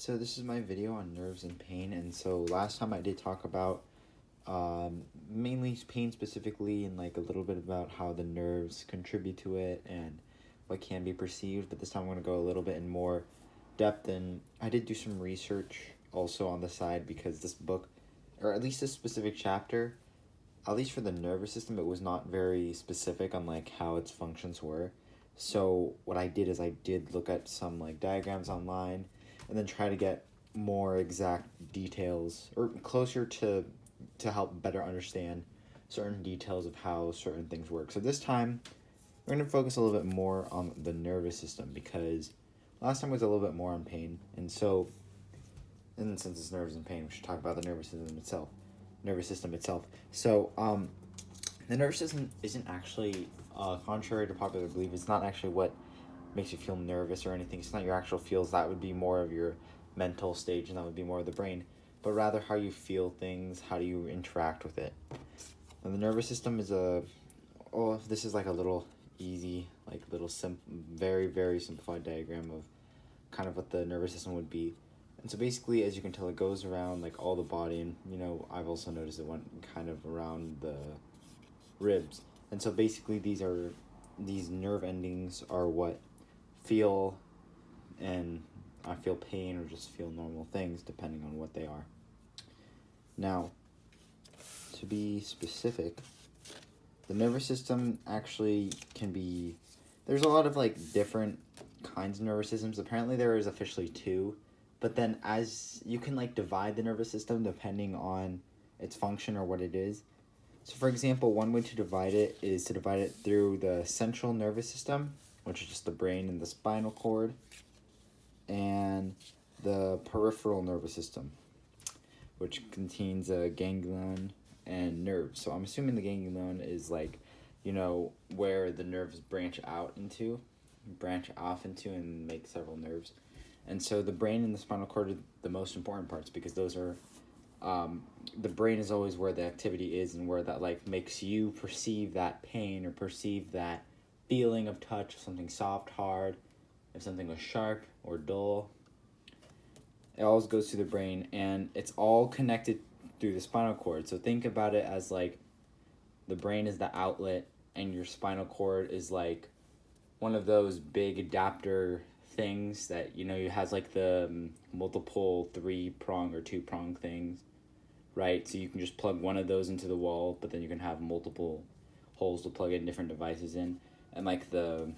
So this is my video on nerves and pain, and so last time I did talk about mainly pain specifically, and like a little bit about how the nerves contribute to it and what can be perceived, but this time I'm going to go a little bit in more depth, and I did do some research also on the side because this book, or at least this specific chapter, at least for the nervous system, it was not very specific on like how its functions were. So what I did is I did look at some like diagrams online and then try to get more exact details or closer to help better understand certain details of how certain things work. So this time we're going to focus a little bit more on the nervous system because last time was a little bit more on pain. And so, and since it's nerves and pain, we should talk about the nervous system itself. So, the nervous system isn't actually, contrary to popular belief, it's not actually what makes you feel nervous or anything. It's not your actual feels. That would be more of your mental stage, and that would be more of the brain. But rather how you feel things, how do you interact with it. And the nervous system is this is like a little easy, like little very, very simplified diagram of kind of what the nervous system would be. And so basically, as you can tell, it goes around like all the body, and I've also noticed it went kind of around the ribs. And so basically these nerve endings are what feel, and I feel pain or just feel normal things depending on what they are. Now, to be specific, the nervous system actually there's a lot of like different kinds of nervous systems. Apparently there is officially two, but then as you can like divide the nervous system depending on its function or what it is. So for example, one way to divide it is to divide it through the central nervous system, which is just the brain and the spinal cord, and the peripheral nervous system, which contains a ganglion and nerves. So I'm assuming the ganglion is like, where the nerves branch off into and make several nerves. And so the brain and the spinal cord are the most important parts because those are, the brain is always where the activity is and where that like makes you perceive that pain or perceive that feeling of touch, if something soft, hard, if something was sharp or dull. It always goes through the brain, and it's all connected through the spinal cord. So think about it as like the brain is the outlet and your spinal cord is like one of those big adapter things that you has like the multiple 3-prong or 2-prong things, right? So you can just plug one of those into the wall, but then you can have multiple holes to plug in different devices in. And like the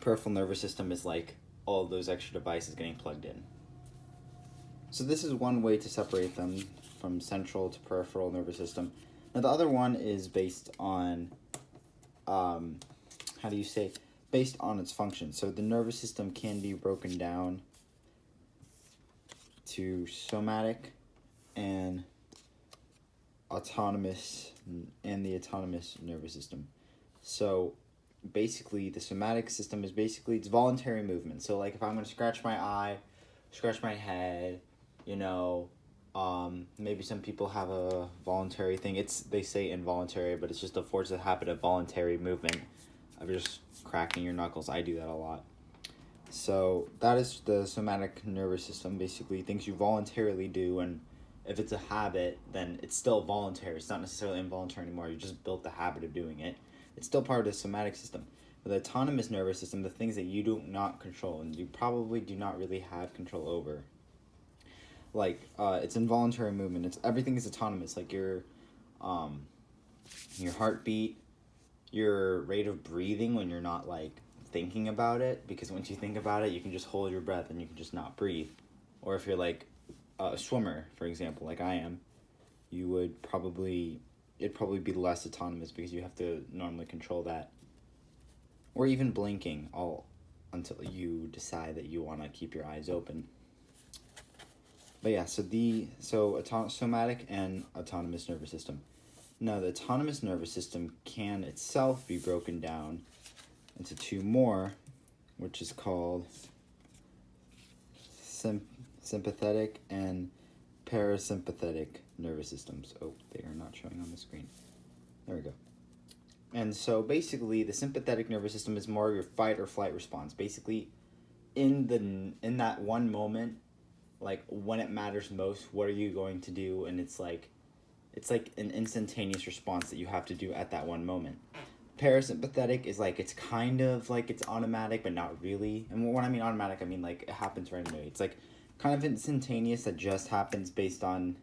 peripheral nervous system is like all of those extra devices getting plugged in. So this is one way to separate them from central to peripheral nervous system. Now the other one is based on, based on its function. So the nervous system can be broken down to somatic and autonomous, and the autonomous nervous system. So basically the somatic system is it's voluntary movement. So like if I'm going to scratch my eye, scratch my head, maybe some people have a voluntary thing. They say involuntary, but it's just a forced habit of voluntary movement of just cracking your knuckles. I do that a lot. So that is the somatic nervous system, basically things you voluntarily do, and if it's a habit, then it's still voluntary. It's not necessarily involuntary anymore. You just built the habit of doing it. It's still part of the somatic system. But the autonomous nervous system, the things that you do not control and you probably do not really have control over, like it's involuntary movement. Everything is autonomous. Like your heartbeat, your rate of breathing when you're not like thinking about it, because once you think about it, you can just hold your breath and you can just not breathe. Or if you're like a swimmer, for example, like I am, it'd probably be less autonomous because you have to normally control that. Or even blinking until you decide that you want to keep your eyes open. But yeah, somatic and autonomous nervous system. Now the autonomous nervous system can itself be broken down into two more, which is called sympathetic and parasympathetic nervous systems. Oh, they are not showing on the screen. There we go. And so basically the sympathetic nervous system is more your fight or flight response. Basically in that one moment like when it matters most, what are you going to do? And it's like an instantaneous response that you have to do at that one moment. Parasympathetic is like it's kind of like it's automatic but not really. And when I mean automatic, I mean like it happens right away. It's like kind of instantaneous that just happens based on,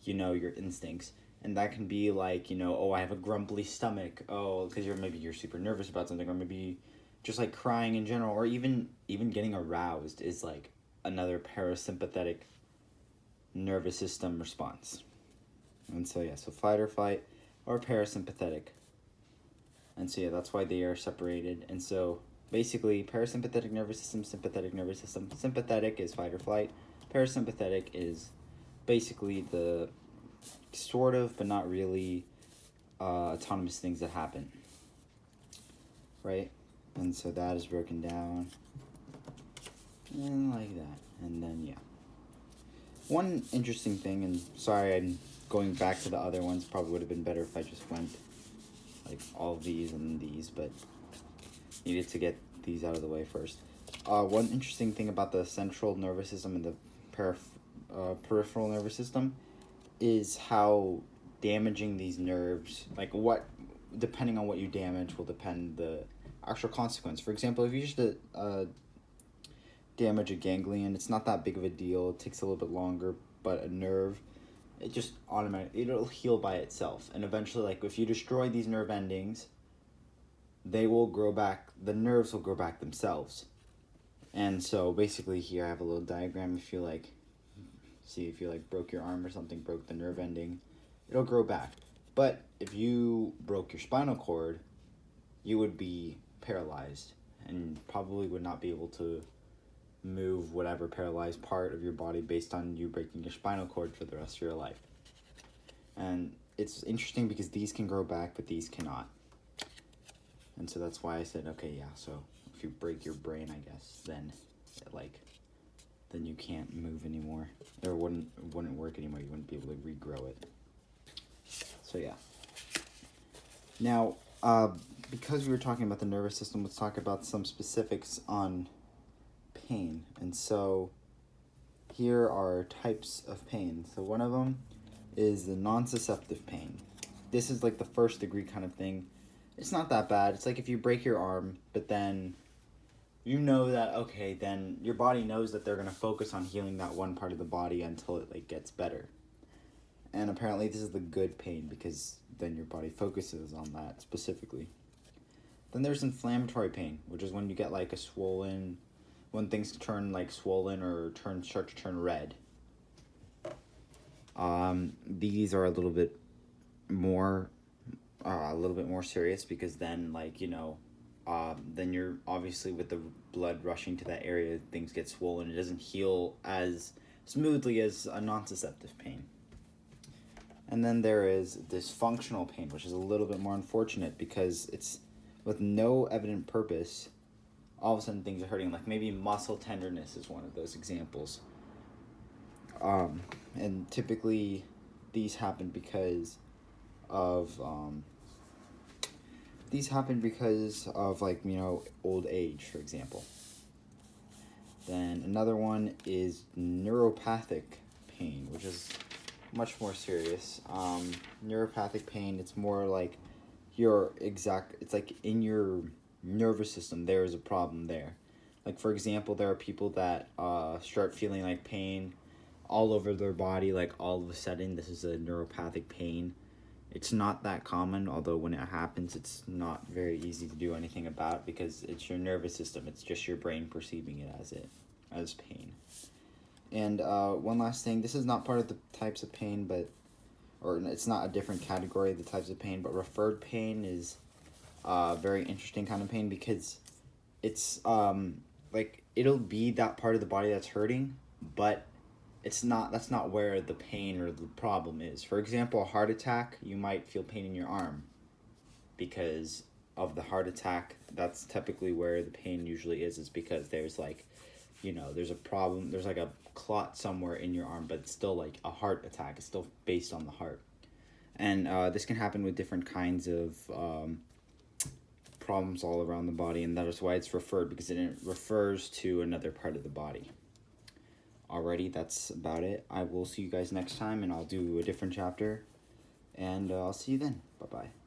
you know, your instincts. And that can be like, you know, oh, I have a grumbly stomach. Oh, because you're super nervous about something, or maybe just like crying in general, or even getting aroused is like another parasympathetic nervous system response. And so yeah, so fight or flight or parasympathetic. And so yeah, that's why they are separated. And so basically parasympathetic nervous system, sympathetic nervous system. Sympathetic is fight or flight. Parasympathetic is basically the sort of but not really autonomous things that happen. Right? And so that is broken down. And like that. And then yeah. One interesting thing, and sorry I'm going back to the other ones, probably would have been better if I just went like all of these and these, but needed to get these out of the way first. One interesting thing about the central nervous system and the peripheral nervous system is how damaging these nerves, like what, depending on what you damage, will depend the actual consequence. For example, if you just damage a ganglion, it's not that big of a deal. It takes a little bit longer, but a nerve, it just it'll heal by itself. And eventually, like if you destroy these nerve endings, they will grow back. The nerves will grow back themselves. And so basically here I have a little diagram. If you like, see if you like broke your arm or something, broke the nerve ending, it'll grow back. But if you broke your spinal cord, you would be paralyzed and probably would not be able to move whatever paralyzed part of your body based on you breaking your spinal cord for the rest of your life. And it's interesting because these can grow back, but these cannot. And so that's why I said, okay, yeah, so if you break your brain, I guess, then you can't move anymore. Or it wouldn't work anymore. You wouldn't be able to regrow it. So yeah. Now, because we were talking about the nervous system, let's talk about some specifics on pain. And so here are types of pain. So one of them is the nociceptive pain. This is like the first degree kind of thing. It's not that bad. It's like if you break your arm, but then you know that, okay, then your body knows that they're going to focus on healing that one part of the body until it like gets better. And apparently this is the good pain because then your body focuses on that specifically. Then there's inflammatory pain, which is when you get like when things turn like swollen or start to turn red. These are a little bit more serious because then like, you know, then you're obviously with the blood rushing to that area, things get swollen. It doesn't heal as smoothly as a nociceptive pain. And then there is dysfunctional pain, which is a little bit more unfortunate because it's with no evident purpose. All of a sudden things are hurting, like maybe muscle tenderness is one of those examples. And typically these happen because of like, you know, old age, for example. Then another one is neuropathic pain, which is much more serious. Neuropathic pain, it's more like it's like in your nervous system, there is a problem there. Like, for example, there are people that start feeling like pain all over their body, like all of a sudden. This is a neuropathic pain. It's not that common, although when it happens, it's not very easy to do anything about because it's your nervous system. It's just your brain perceiving it as pain. And one last thing, this is not part of the types of pain, or it's not a different category of the types of pain, but referred pain is a very interesting kind of pain because it's like it'll be that part of the body that's hurting, but that's not where the pain or the problem is. For example, a heart attack, you might feel pain in your arm because of the heart attack. That's typically where the pain usually is because there's like, you know, there's a problem, there's like a clot somewhere in your arm, but it's still like a heart attack. It's still based on the heart. And this can happen with different kinds of problems all around the body, and that is why it's referred, because it refers to another part of the body. already, that's about it. I will see you guys next time, and I'll do a different chapter. And I'll see you then. Bye-bye.